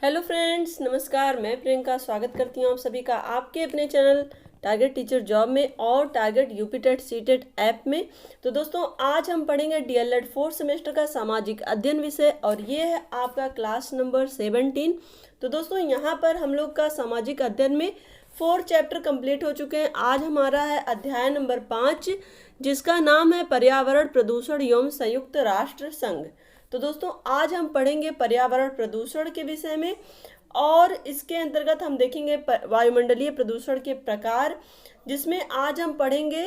Hello friends, नमस्कार। मैं प्रियंका स्वागत करती हूँ आप सभी का आपके अपने चैनल टारगेट टीचर जॉब में और टारगेट यूपीटेट सीटेट ऐप में। तो दोस्तों, आज हम पढ़ेंगे डीएलएड फोर्थ सेमेस्टर का सामाजिक अध्ययन विषय और ये है आपका क्लास नंबर 17। तो दोस्तों, यहाँ पर हम लोग का सामाजिक अध्ययन में 4 चैप्टर कंप्लीट हो चुके हैं। आज हमारा है अध्याय नंबर 5, जिसका नाम है पर्यावरण प्रदूषण एवं संयुक्त राष्ट्र संघ। तो दोस्तों, आज हम पढ़ेंगे पर्यावरण प्रदूषण के विषय में और इसके अंतर्गत हम देखेंगे वायुमंडलीय प्रदूषण के प्रकार, जिसमें आज हम पढ़ेंगे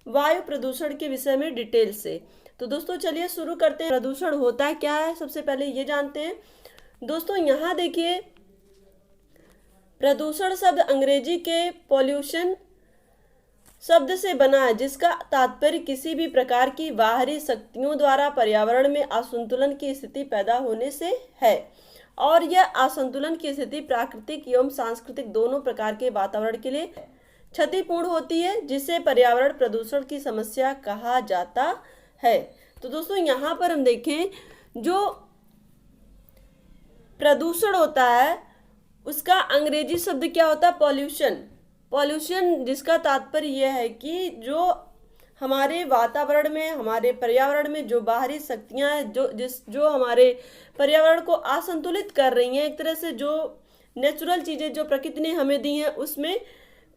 वायु प्रदूषण के विषय में डिटेल से। तो दोस्तों, चलिए शुरू करते हैं। प्रदूषण होता क्या है, सबसे पहले ये जानते हैं। दोस्तों, यहाँ देखिए, प्रदूषण शब्द अंग्रेजी के पॉल्यूशन शब्द से बना है, जिसका तात्पर्य किसी भी प्रकार की बाहरी शक्तियों द्वारा पर्यावरण में असंतुलन की स्थिति पैदा होने से है। और यह असंतुलन की स्थिति प्राकृतिक एवं सांस्कृतिक दोनों प्रकार के वातावरण के लिए क्षतिपूर्ण होती है, जिसे पर्यावरण प्रदूषण की समस्या कहा जाता है। तो दोस्तों, यहाँ पर हम देखें, जो प्रदूषण होता है उसका अंग्रेजी शब्द क्या होता है? पॉल्यूशन। पॉल्यूशन जिसका तात्पर्य यह है कि जो हमारे वातावरण में, हमारे पर्यावरण में जो बाहरी शक्तियां हैं, जो हमारे पर्यावरण को असंतुलित कर रही हैं, एक तरह से जो नेचुरल चीज़ें जो प्रकृति ने हमें दी हैं उसमें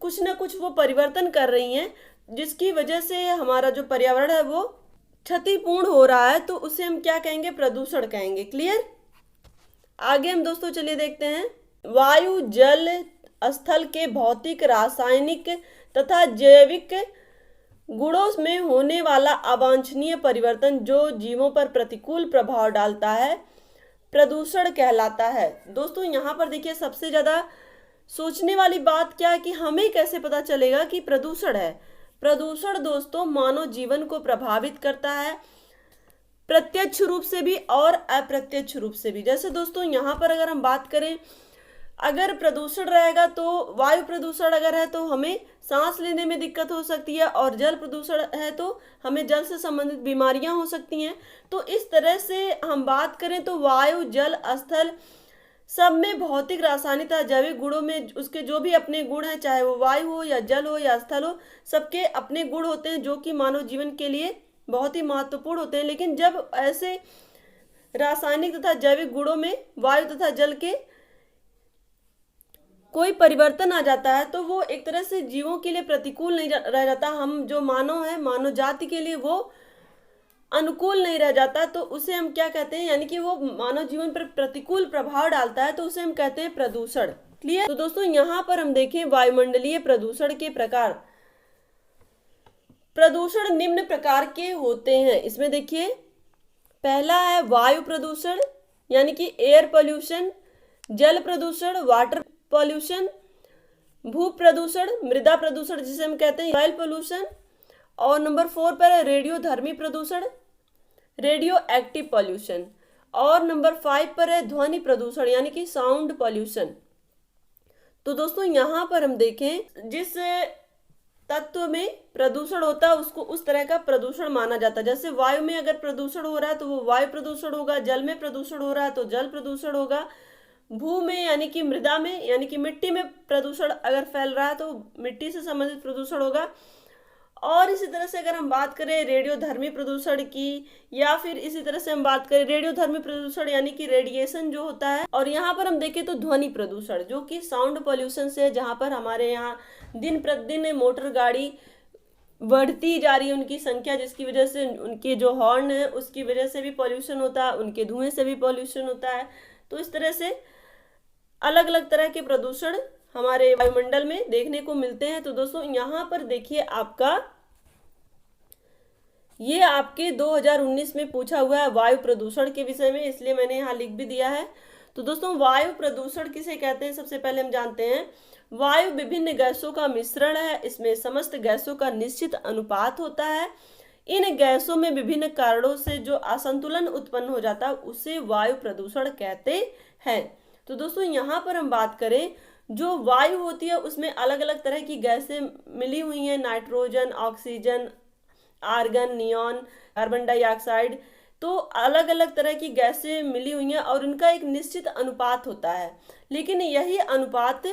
कुछ ना कुछ वो परिवर्तन कर रही हैं, जिसकी वजह से हमारा जो पर्यावरण है वो क्षतिपूर्ण हो रहा है। तो उसे हम क्या कहेंगे? प्रदूषण कहेंगे। क्लियर? आगे हम दोस्तों चलिए देखते हैं। वायु, जल, स्थल के भौतिक, रासायनिक तथा जैविक गुणों में होने वाला अवांछनीय परिवर्तन जो जीवों पर प्रतिकूल प्रभाव डालता है, प्रदूषण कहलाता है। दोस्तों, यहाँ पर देखिए, सबसे ज्यादा सोचने वाली बात क्या है कि हमें कैसे पता चलेगा कि प्रदूषण है। प्रदूषण दोस्तों मानव जीवन को प्रभावित करता है, प्रत्यक्ष रूप से भी और अप्रत्यक्ष रूप से भी। जैसे दोस्तों, यहाँ पर अगर हम बात करें, अगर प्रदूषण रहेगा तो वायु प्रदूषण अगर है तो हमें सांस लेने में दिक्कत हो सकती है, और जल प्रदूषण है तो हमें जल से संबंधित बीमारियां हो सकती हैं। तो इस तरह से हम बात करें तो वायु, जल, स्थल सब में भौतिक, रासायनिक तथा जैविक गुणों में उसके जो भी अपने गुण हैं, चाहे वो वायु हो या जल हो या स्थल हो, सबके अपने गुण होते हैं जो कि मानव जीवन के लिए बहुत ही महत्वपूर्ण होते हैं। लेकिन जब ऐसे रासायनिक तथा जैविक गुणों में वायु तथा जल के कोई परिवर्तन आ जाता है तो वो एक तरह से जीवों के लिए प्रतिकूल नहीं रह जाता। हम जो मानव है, मानव जाति के लिए वो अनुकूल नहीं रह जाता। तो उसे हम क्या कहते हैं? यानी कि वो मानव जीवन पर प्रतिकूल प्रभाव डालता है, तो उसे हम कहते हैं प्रदूषण। क्लियर? तो दोस्तों, यहाँ पर हम देखें वायुमंडलीय प्रदूषण के प्रकार। प्रदूषण निम्न प्रकार के होते हैं। इसमें देखिए, पहला है वायु प्रदूषण यानी कि एयर पोल्यूशन, जल प्रदूषण वाटर पॉल्यूशन, भू प्रदूषण मृदा प्रदूषण जिसे हम कहते हैं सॉइल पोल्यूशन, और नंबर 4 पर है रेडियोधर्मी प्रदूषण, रेडियो एक्टिव पॉल्यूशन, और नंबर 5 पर है ध्वनि प्रदूषण यानी कि साउंड पॉल्यूशन। तो दोस्तों, यहाँ पर हम देखें, जिस तत्व में प्रदूषण होता है उसको उस तरह का प्रदूषण माना जाता है। जैसे वायु में अगर प्रदूषण हो रहा है तो वो वायु प्रदूषण होगा, जल में प्रदूषण हो रहा है तो जल प्रदूषण होगा, भू में यानी कि मृदा में यानी कि मिट्टी में प्रदूषण अगर फैल रहा है तो मिट्टी से संबंधित प्रदूषण होगा। और इसी तरह से अगर हम बात करें रेडियोधर्मी प्रदूषण की, या फिर इसी तरह से हम बात करें रेडियोधर्मी प्रदूषण यानी कि रेडिएशन जो होता है। और यहाँ पर हम देखें तो ध्वनि प्रदूषण जो कि साउंड पॉल्यूशन से है, जहाँ पर हमारे यहाँ दिन प्रतिदिन मोटर गाड़ी बढ़ती जा रही है उनकी संख्या, जिसकी वजह से उनके जो हॉर्न है उसकी वजह से भी पॉल्यूशन होता है, उनके धुएं से भी पॉल्यूशन होता है। तो इस तरह से अलग अलग तरह के प्रदूषण हमारे वायुमंडल में देखने को मिलते हैं। तो दोस्तों, यहाँ पर देखिए, ये आपके 2019 में पूछा हुआ है वायु प्रदूषण के विषय में, इसलिए मैंने यहाँ लिख भी दिया है। तो दोस्तों, वायु प्रदूषण किसे कहते हैं? सबसे पहले हम जानते हैं, वायु विभिन्न गैसों का मिश्रण है। इसमें समस्त गैसों का निश्चित अनुपात होता है। इन गैसों में विभिन्न कारणों से जो असंतुलन उत्पन्न हो जाता है उसे वायु प्रदूषण कहते हैं। तो दोस्तों, यहाँ पर हम बात करें, जो वायु होती है उसमें अलग अलग तरह की गैसें मिली हुई हैं, nitrogen, oxygen, argon, neon, carbon dioxide, तो अलग अलग तरह की गैसें मिली हुई हैं और उनका एक निश्चित अनुपात होता है, लेकिन यही अनुपात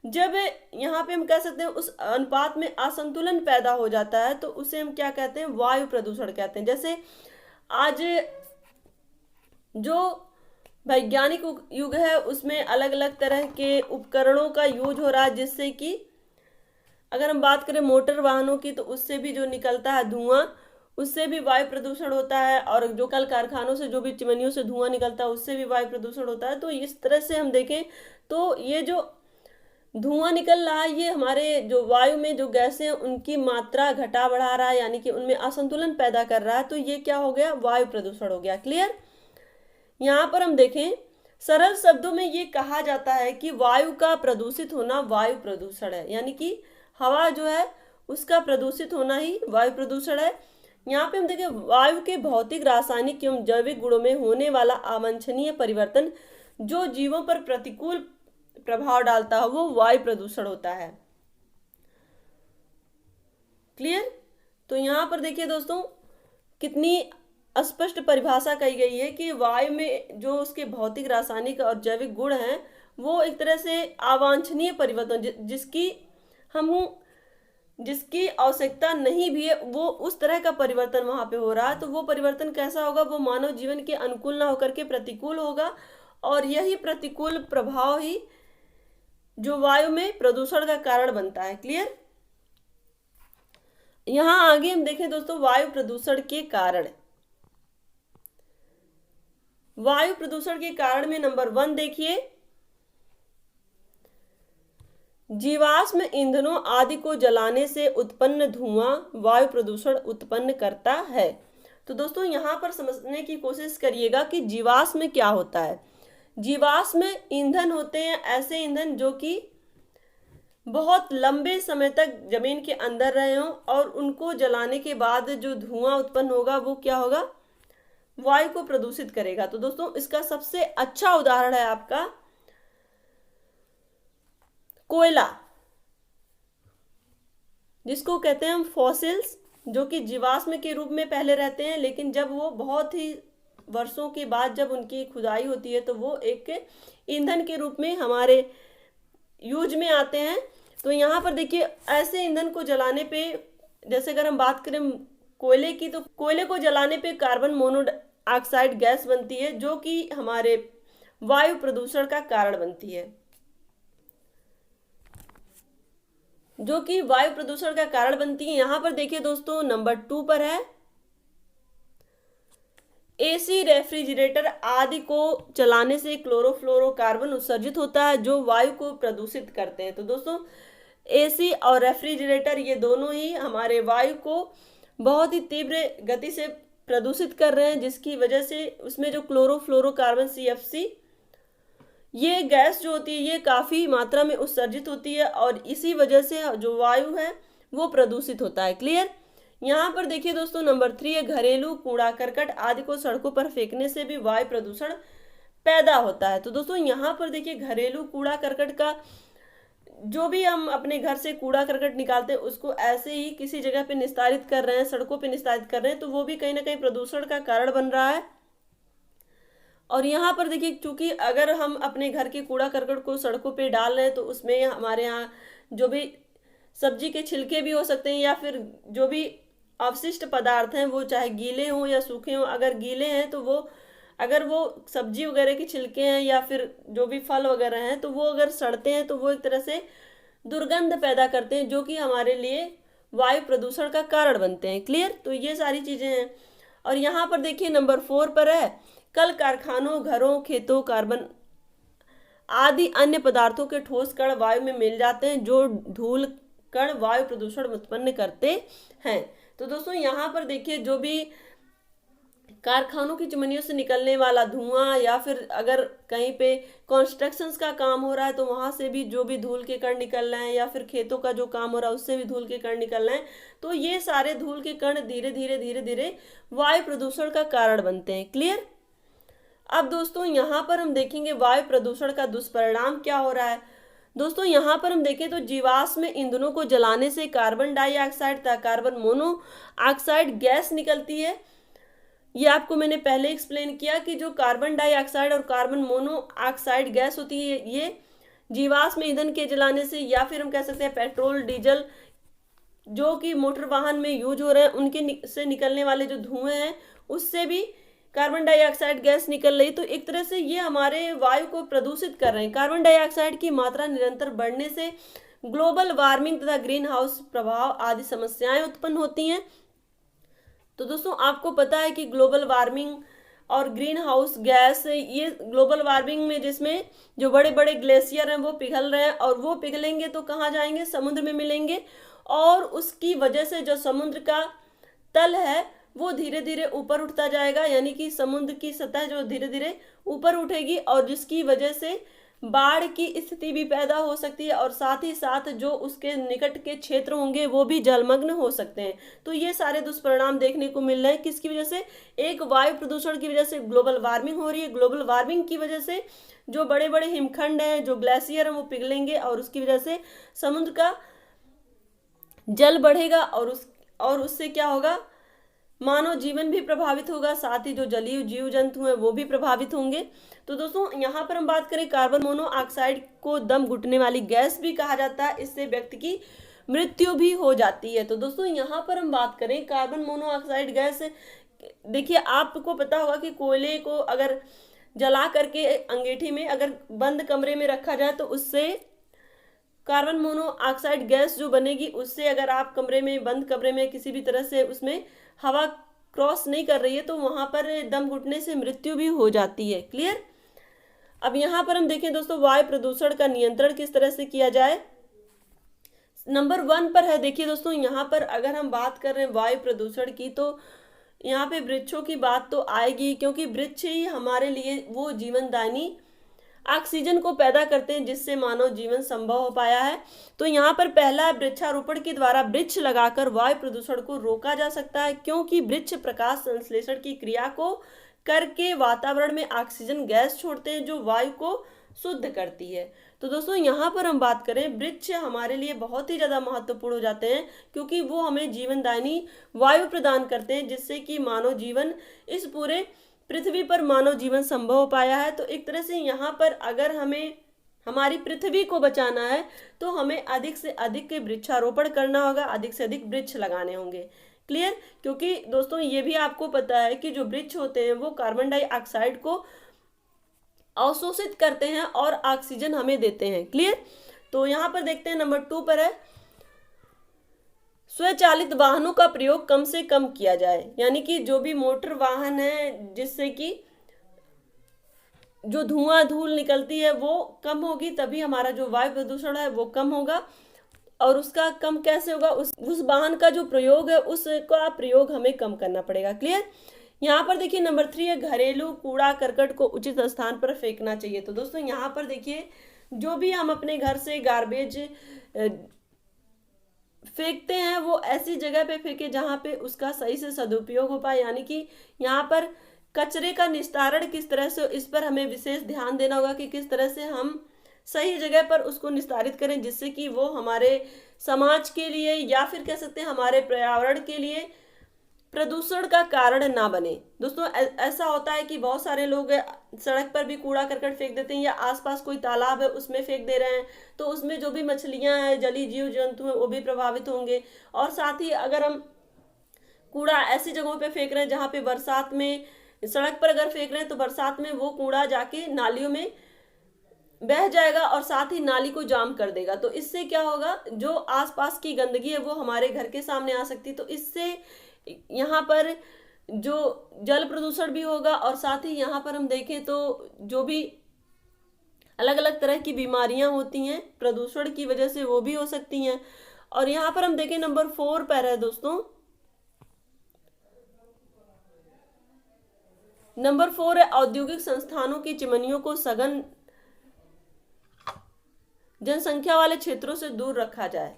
जब यहाँ पे हम कह सकते हैं उस अनुपात में असंतुलन पैदा हो जाता है तो उसे हम क्या कहते हैं, वायु प्रदूषण कहते हैं। जैसे आज जो वैज्ञानिक युग है उसमें अलग अलग तरह के उपकरणों का यूज हो रहा है, जिससे कि अगर हम बात करें मोटर वाहनों की तो उससे भी जो निकलता है धुआं, उससे भी वायु प्रदूषण होता है, और जो कल कारखानों से जो भी चिमनियों से धुआं निकलता है उससे भी वायु प्रदूषण होता है। तो इस तरह से हम देखें तो ये जो धुआं निकल रहा है ये हमारे जो वायु में जो गैसें हैं उनकी मात्रा घटा बढ़ा रहा है, यानी कि उनमें असंतुलन पैदा कर रहा है। तो ये क्या हो गया, वायु प्रदूषण हो गया। क्लियर। यहाँ पर हम देखें सरल शब्दों में ये कहा जाता है कि वायु का प्रदूषित होना वायु प्रदूषण है, यानी कि हवा जो है उसका प्रदूषित होना ही वायु प्रदूषण है। यहाँ पे हम देखें वायु के भौतिक, रासायनिक एवं जैविक गुणों में होने वाला अवांछनीय परिवर्तन जो जीवों पर प्रतिकूल प्रभाव डालता है वो वायु प्रदूषण होता है। क्लियर। तो यहाँ पर देखिए दोस्तों कितनी स्पष्ट परिभाषा कही गई है कि वायु में जो उसके भौतिक, रासायनिक और जैविक गुण हैं वो एक तरह से अवांछनीय परिवर्तन जिसकी आवश्यकता नहीं भी है वो उस तरह का परिवर्तन वहां पे हो रहा है। तो वो परिवर्तन कैसा होगा, वो मानव जीवन के अनुकूल ना होकर के प्रतिकूल होगा, और यही प्रतिकूल प्रभाव ही जो वायु में प्रदूषण का कारण बनता है। क्लियर। यहां आगे हम देखें दोस्तों वायु प्रदूषण के कारण। वायु प्रदूषण के कारण में नंबर 1 देखिए, जीवाश्म ईंधनों आदि को जलाने से उत्पन्न धुआं वायु प्रदूषण उत्पन्न करता है। तो दोस्तों यहाँ पर समझने की कोशिश करिएगा कि जीवाश्म क्या होता है। जीवाश्म ईंधन होते हैं ऐसे ईंधन जो कि बहुत लंबे समय तक जमीन के अंदर रहे हों और उनको जलाने के बाद जो धुआं उत्पन्न होगा वो क्या होगा, वायु को प्रदूषित करेगा। तो दोस्तों इसका सबसे अच्छा उदाहरण है आपका कोयला, जिसको कहते हैं हम फॉसिल्स, जो कि जीवाश्म के रूप में पहले रहते हैं, लेकिन जब वो बहुत ही वर्षों के बाद जब उनकी खुदाई होती है तो वो एक ईंधन के रूप में हमारे यूज में आते हैं। तो यहाँ पर देखिए ऐसे ईंधन को जलाने पे, जैसे अगर हम बात करें कोयले की, तो कोयले को जलाने पे कार्बन मोनोऑक्साइड गैस बनती है जो कि हमारे वायु प्रदूषण का कारण बनती है, जो कि वायु प्रदूषण का कारण बनती है। यहां पर देखिए दोस्तों नंबर 2 पर है एसी, रेफ्रिजरेटर आदि को चलाने से क्लोरोफ्लोरोकार्बन उत्सर्जित होता है जो वायु को प्रदूषित करते हैं। तो दोस्तों एसी और रेफ्रिजरेटर ये दोनों ही हमारे वायु को बहुत ही तीव्र गति से प्रदूषित कर रहे हैं, जिसकी वजह से उसमें जो क्लोरोफ्लोरोकार्बन CFC ये गैस जो होती है ये काफ़ी मात्रा में उत्सर्जित होती है और इसी वजह से जो वायु है वो प्रदूषित होता है। क्लियर। यहाँ पर देखिए दोस्तों नंबर 3 है घरेलू कूड़ा करकट आदि को सड़कों पर फेंकने से भी वायु प्रदूषण पैदा होता है। तो दोस्तों यहाँ पर देखिए घरेलू कूड़ा करकट का, जो भी हम अपने घर से कूड़ा करकट निकालते हैं उसको ऐसे ही किसी जगह पे निस्तारित कर रहे हैं, सड़कों पे निस्तारित कर रहे हैं, तो वो भी कहीं ना कहीं प्रदूषण का कारण बन रहा है। और यहाँ पर देखिए चूंकि अगर हम अपने घर के कूड़ा करकट को सड़कों पे डाल रहे हैं तो उसमें हमारे यहाँ जो भी सब्जी के छिलके भी हो सकते हैं या फिर जो भी अवशिष्ट पदार्थ हैं वो चाहे गीले हों या सूखे हों। अगर गीले हैं तो वो, अगर वो सब्जी वगैरह के छिलके हैं या फिर जो भी फल वगैरह हैं तो वो अगर सड़ते हैं तो वो एक तरह से दुर्गंध पैदा करते हैं जो कि हमारे लिए वायु प्रदूषण का कारण बनते हैं। क्लियर। तो ये सारी चीज़ें हैं। और यहाँ पर देखिए नंबर 4 पर है कल कारखानों, घरों, खेतों, कार्बन आदि अन्य पदार्थों के ठोस कण वायु में मिल जाते हैं जो धूल कण वायु प्रदूषण उत्पन्न करते हैं। तो दोस्तों यहाँ पर देखिए जो भी कारखानों की चिमनियों से निकलने वाला धुआं या फिर अगर कहीं पे कंस्ट्रक्शंस का काम हो रहा है तो वहां से भी जो भी धूल के कण निकल रहे हैं या फिर खेतों का जो काम हो रहा है उससे भी धूल के कण निकल रहे हैं, तो ये सारे धूल के कण धीरे धीरे वायु प्रदूषण का कारण बनते हैं। क्लियर। अब दोस्तों यहाँ पर हम देखेंगे वायु प्रदूषण का दुष्परिणाम क्या हो रहा है। दोस्तों यहाँ पर हम देखें तो जीवाश्म ईंधनों को जलाने से कार्बन डाइऑक्साइड तथा कार्बन मोनोऑक्साइड गैस निकलती है। ये आपको मैंने पहले एक्सप्लेन किया कि जो कार्बन डाइऑक्साइड और कार्बन मोनोऑक्साइड गैस होती है, ये जीवाश्म ईंधन के जलाने से, या फिर हम कह सकते हैं पेट्रोल डीजल जो कि मोटर वाहन में यूज हो रहे हैं उनके से निकलने वाले जो धुएं हैं उससे भी कार्बन डाइऑक्साइड गैस निकल रही। तो एक तरह से ये हमारे वायु को प्रदूषित कर रहे हैं। कार्बन डाइऑक्साइड की मात्रा निरंतर बढ़ने से ग्लोबल वार्मिंग तथा ग्रीन हाउस प्रभाव आदि समस्याएं उत्पन्न होती हैं। तो दोस्तों आपको पता है कि ग्लोबल वार्मिंग और ग्रीन हाउस गैस, ये ग्लोबल वार्मिंग में जिसमें जो बड़े बड़े ग्लेशियर हैं वो पिघल रहे हैं, और वो पिघलेंगे तो कहाँ जाएंगे, समुद्र में मिलेंगे, और उसकी वजह से जो समुद्र का तल है वो धीरे धीरे ऊपर उठता जाएगा, यानी कि समुद्र की सतह जो धीरे धीरे ऊपर उठेगी, और जिसकी वजह से बाढ़ की स्थिति भी पैदा हो सकती है, और साथ ही साथ जो उसके निकट के क्षेत्र होंगे वो भी जलमग्न हो सकते हैं। तो ये सारे दुष्परिणाम देखने को मिल रहे हैं। किसकी वजह से? एक वायु प्रदूषण की वजह से ग्लोबल वार्मिंग हो रही है। ग्लोबल वार्मिंग की वजह से जो बड़े बड़े हिमखंड हैं, जो ग्लेशियर हैं, वो पिघलेंगे, और उसकी वजह से समुद्र का जल बढ़ेगा, और उससे क्या होगा, मानव जीवन भी प्रभावित होगा, साथ ही जो जलीय जीव जंतु हैं वो भी प्रभावित होंगे। तो दोस्तों यहाँ पर हम बात करें, कार्बन मोनोऑक्साइड को दम घुटने वाली गैस भी कहा जाता है, इससे व्यक्ति की मृत्यु भी हो जाती है। तो दोस्तों यहाँ पर हम बात करें कार्बन मोनोऑक्साइड गैस, देखिए आपको पता होगा कि कोयले को अगर जला करके अंगीठी में अगर बंद कमरे में रखा जाए तो उससे कार्बन मोनोऑक्साइड गैस जो बनेगी, उससे अगर आप बंद कमरे में किसी भी तरह से उसमें हवा क्रॉस नहीं कर रही है तो वहां पर दम घुटने से मृत्यु भी हो जाती है। क्लियर? अब यहाँ पर हम देखें दोस्तों, वायु प्रदूषण का नियंत्रण किस तरह से किया जाए। नंबर 1 पर है, देखिए दोस्तों यहाँ पर अगर हम बात कर रहे हैं वायु प्रदूषण की, तो यहाँ पे वृक्षों की बात तो आएगी, क्योंकि वृक्ष ही हमारे लिए वो जीवनदायिनी ऑक्सीजन को पैदा करते हैं जिससे मानव जीवन संभव हो पाया है। तो यहाँ पर पहला वृक्षारोपण के द्वारा वृक्ष लगाकर वायु प्रदूषण को रोका जा सकता है, क्योंकि वृक्ष प्रकाश संश्लेषण की क्रिया को करके वातावरण में ऑक्सीजन गैस छोड़ते हैं जो वायु को शुद्ध करती है। तो दोस्तों यहाँ पर हम बात करें, वृक्ष हमारे लिए बहुत ही ज्यादा महत्वपूर्ण हो जाते हैं, क्योंकि वो हमें जीवनदायिनी वायु प्रदान करते हैं जिससे कि मानव जीवन, इस पूरे पृथ्वी पर मानव जीवन संभव हो पाया है। तो एक तरह से यहाँ पर अगर हमें हमारी पृथ्वी को बचाना है तो हमें अधिक से अधिक वृक्षारोपण करना होगा, अधिक से अधिक वृक्ष लगाने होंगे। क्लियर? क्योंकि दोस्तों ये भी आपको पता है कि जो वृक्ष होते हैं वो कार्बन डाइऑक्साइड को अवशोषित करते हैं और ऑक्सीजन हमें देते हैं। क्लियर? तो यहाँ पर देखते हैं नंबर 2 पर है, स्वचालित वाहनों का प्रयोग कम से कम किया जाए, यानी कि जो भी मोटर वाहन है जिससे कि जो धुआं धूल निकलती है वो कम होगी, तभी हमारा जो वायु प्रदूषण है वो कम होगा। और उसका कम कैसे होगा, उस वाहन का जो प्रयोग है उसका प्रयोग हमें कम करना पड़ेगा। क्लियर? यहाँ पर देखिए नंबर 3 है, घरेलू कूड़ा करकट को उचित स्थान पर फेंकना चाहिए। तो दोस्तों यहाँ पर देखिए, जो भी हम अपने घर से गार्बेज फेंकते हैं वो ऐसी जगह पे फेंके जहाँ पे उसका सही से सदुपयोग हो पाए, यानी कि यहाँ पर कचरे का निस्तारण किस तरह से, इस पर हमें विशेष ध्यान देना होगा कि किस तरह से हम सही जगह पर उसको निस्तारित करें, जिससे कि वो हमारे समाज के लिए या फिर कह सकते हैं हमारे पर्यावरण के लिए प्रदूषण का कारण ना बने। दोस्तों ऐसा होता है कि बहुत सारे लोग सड़क पर भी कूड़ा करकट फेंक देते हैं, या आसपास कोई तालाब है उसमें फेंक दे रहे हैं, तो उसमें जो भी मछलियां हैं, जलीय जीव जंतु हैं, वो भी प्रभावित होंगे। और साथ ही अगर हम कूड़ा ऐसी जगहों पे फेंक रहे हैं जहाँ पे बरसात में, सड़क पर अगर फेंक रहे हैं तो बरसात में वो कूड़ा जाके नालियों में बह जाएगा और साथ ही नाली को जाम कर देगा। तो इससे क्या होगा, जो आसपास की गंदगी है वो हमारे घर के सामने आ सकती है। तो इससे यहाँ पर जो जल प्रदूषण भी होगा, और साथ ही यहाँ पर हम देखें तो जो भी अलग अलग तरह की बीमारियां होती हैं प्रदूषण की वजह से वो भी हो सकती हैं। और यहाँ पर हम देखें नंबर 4 पर है दोस्तों, नंबर 4 है, औद्योगिक संस्थानों की चिमनियों को सघन जनसंख्या वाले क्षेत्रों से दूर रखा जाए।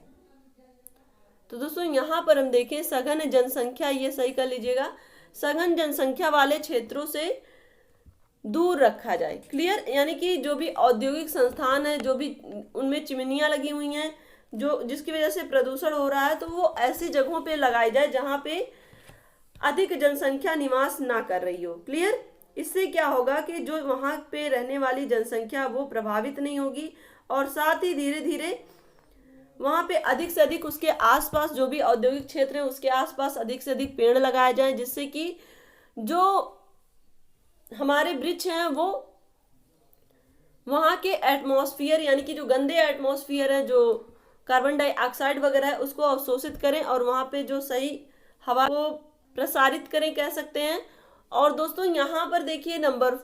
तो दोस्तों यहाँ पर हम देखें, सघन जनसंख्या, ये सही कर लीजिएगा, सघन जनसंख्या वाले क्षेत्रों से दूर रखा जाए। क्लियर? यानी कि जो भी औद्योगिक संस्थान है, जो भी उनमें चिमनियां लगी हुई हैं जो जिसकी वजह से प्रदूषण हो रहा है, तो वो ऐसी जगहों पे लगाई जाए जहाँ पे अधिक जनसंख्या निवास ना कर रही हो। क्लियर? इससे क्या होगा कि जो वहां पे रहने वाली जनसंख्या वो प्रभावित नहीं होगी, और साथ ही धीरे धीरे वहां पे अधिक से अधिक उसके आसपास जो भी औद्योगिक क्षेत्र है उसके आसपास अधिक से अधिक पेड़ लगाए जाएं, जिससे कि जो हमारे वृक्ष हैं वो वहां के एटमॉस्फेयर यानी कि जो गंदे एटमॉस्फेयर है, जो कार्बन डाइऑक्साइड वगैरह है, उसको अवशोषित करें और वहां पे जो सही हवा को प्रसारित करें, कह सकते हैं। और दोस्तों यहाँ पर देखिए नंबर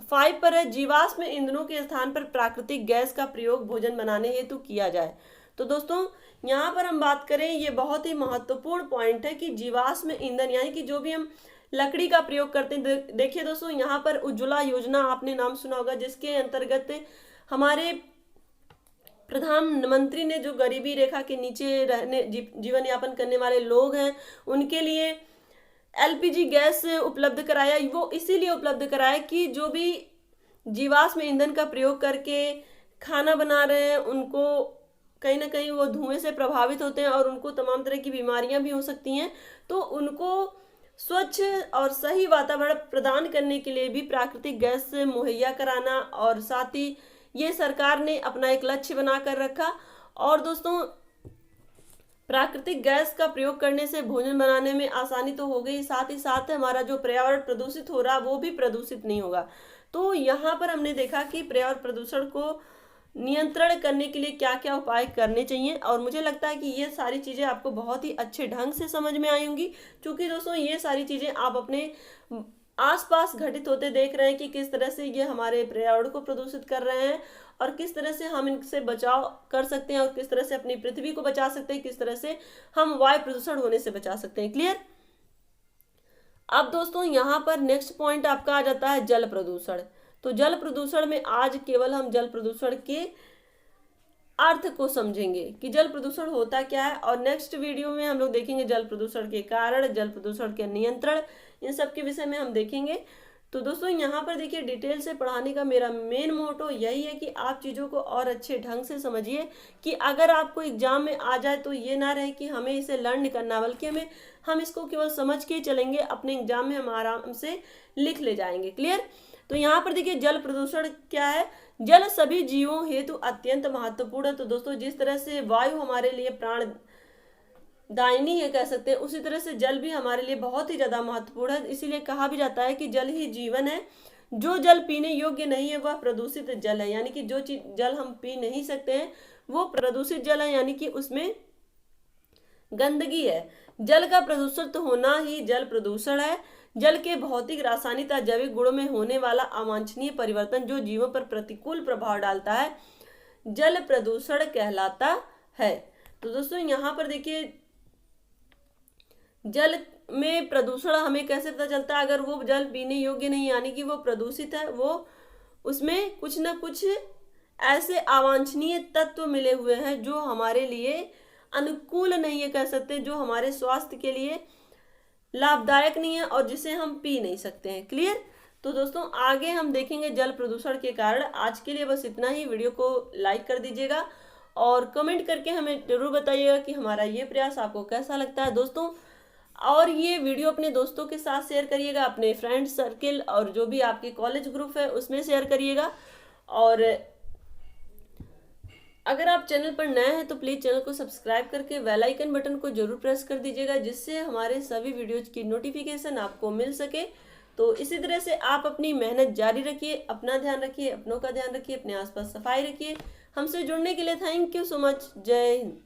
5 पर है, जीवाश्म ईंधनों के स्थान पर प्राकृतिक गैस का प्रयोग भोजन बनाने हेतु किया जाए। तो दोस्तों यहाँ पर हम बात करें, ये बहुत ही महत्वपूर्ण पॉइंट है कि जीवाश्म ईंधन यानी कि जो भी हम लकड़ी का प्रयोग करते हैं। देखिए दोस्तों यहाँ पर उज्ज्वला योजना आपने नाम सुना होगा, जिसके अंतर्गत हमारे प्रधानमंत्री ने जो गरीबी रेखा के नीचे रहने जीवन यापन करने वाले लोग हैं उनके लिए एलपीजी गैस उपलब्ध कराया। वो इसीलिए उपलब्ध कराया कि जो भी जीवाश्म ईंधन का प्रयोग करके खाना बना रहे हैं उनको कहीं ना कहीं वो धुएं से प्रभावित होते हैं और उनको तमाम तरह की बीमारियां भी हो सकती हैं। तो उनको स्वच्छ और सही वातावरण प्रदान करने के लिए भी प्राकृतिक गैस मुहैया कराना, और साथ ही ये सरकार ने अपना एक लक्ष्य बनाकर रखा। और दोस्तों प्राकृतिक गैस का प्रयोग करने से भोजन बनाने में आसानी तो हो गई, साथ ही साथ हमारा जो पर्यावरण प्रदूषित हो रहा वो भी प्रदूषित नहीं होगा। तो यहाँ पर हमने देखा कि पर्यावरण प्रदूषण को नियंत्रण करने के लिए क्या क्या उपाय करने चाहिए, और मुझे लगता है कि ये सारी चीज़ें आपको बहुत ही अच्छे ढंग से समझ में आई होंगी, क्योंकि दोस्तों ये सारी चीज़ें आप अपने आसपास घटित होते देख रहे हैं कि किस तरह से ये हमारे पर्यावरण को प्रदूषित कर रहे हैं और किस तरह से हम इनसे बचाव कर सकते हैं और किस तरह से अपनी पृथ्वी को बचा सकते हैं, किस तरह से हम वायु प्रदूषण होने से बचा सकते हैं। क्लियर? अब दोस्तों यहाँ पर नेक्स्ट पॉइंट आपका आ जाता है जल प्रदूषण। तो जल प्रदूषण में आज केवल हम जल प्रदूषण के अर्थ को समझेंगे कि जल प्रदूषण होता क्या है, और नेक्स्ट वीडियो में हम लोग देखेंगे जल प्रदूषण के कारण, जल प्रदूषण के नियंत्रण, इन सब के विषय में हम देखेंगे। तो दोस्तों यहाँ पर देखिए डिटेल से पढ़ाने का मेरा मेन मोटो यही है कि आप चीज़ों को और अच्छे ढंग से समझिए, कि अगर आपको एग्जाम में आ जाए तो ये ना रहे कि हमें इसे लर्न करना, बल्कि हम इसको केवल समझ के चलेंगे, अपने एग्जाम में हम आराम से लिख ले जाएंगे। क्लियर? तो यहाँ पर देखिए जल प्रदूषण क्या है। जल सभी जीवों हेतु अत्यंत महत्वपूर्ण है। तो दोस्तों जिस तरह से वायु हमारे लिए प्राण दायिनी है, कह सकते हैं, उसी तरह से जल भी हमारे लिए बहुत ही ज्यादा महत्वपूर्ण है। इसीलिए कहा भी जाता है कि जल ही जीवन है। जो जल पीने योग्य नहीं है वह प्रदूषित जल है, यानी कि जो चीज जल हम पी नहीं सकते हैं वो प्रदूषित जल है, यानी कि उसमें गंदगी है। जल का प्रदूषित होना ही जल प्रदूषण है। जल के भौतिक, रासायनिक तथा जैविक गुणों में होने वाला अवांछनीय परिवर्तन जो जीवों पर प्रतिकूल प्रभाव डालता है जल प्रदूषण कहलाता है। तो दोस्तों यहाँ पर देखिए जल में प्रदूषण हमें कैसे पता चलता है, अगर वो जल पीने योग्य नहीं यानी कि वो प्रदूषित है, वो उसमें कुछ ना कुछ ऐसे अवांछनीय तत्व मिले हुए हैं जो हमारे लिए अनुकूल नहीं है, कह सकते हैं, जो हमारे स्वास्थ्य के लिए लाभदायक नहीं है और जिसे हम पी नहीं सकते हैं। क्लियर? तो दोस्तों आगे हम देखेंगे जल प्रदूषण के कारण। आज के लिए बस इतना ही। वीडियो को लाइक कर दीजिएगा और कमेंट करके हमें जरूर बताइएगा कि हमारा ये प्रयास आपको कैसा लगता है दोस्तों। और ये वीडियो अपने दोस्तों के साथ शेयर करिएगा, अपने फ्रेंड सर्किल और जो भी आपके कॉलेज ग्रुप है उसमें शेयर करिएगा। और अगर आप चैनल पर नए हैं तो प्लीज़ चैनल को सब्सक्राइब करके बेल आइकन बटन को जरूर प्रेस कर दीजिएगा, जिससे हमारे सभी वीडियोज की नोटिफिकेशन आपको मिल सके। तो इसी तरह से आप अपनी मेहनत जारी रखिए, अपना ध्यान रखिए, अपनों का ध्यान रखिए, अपने आसपास सफाई रखिए। हमसे जुड़ने के लिए थैंक यू सो मच। जय हिंद।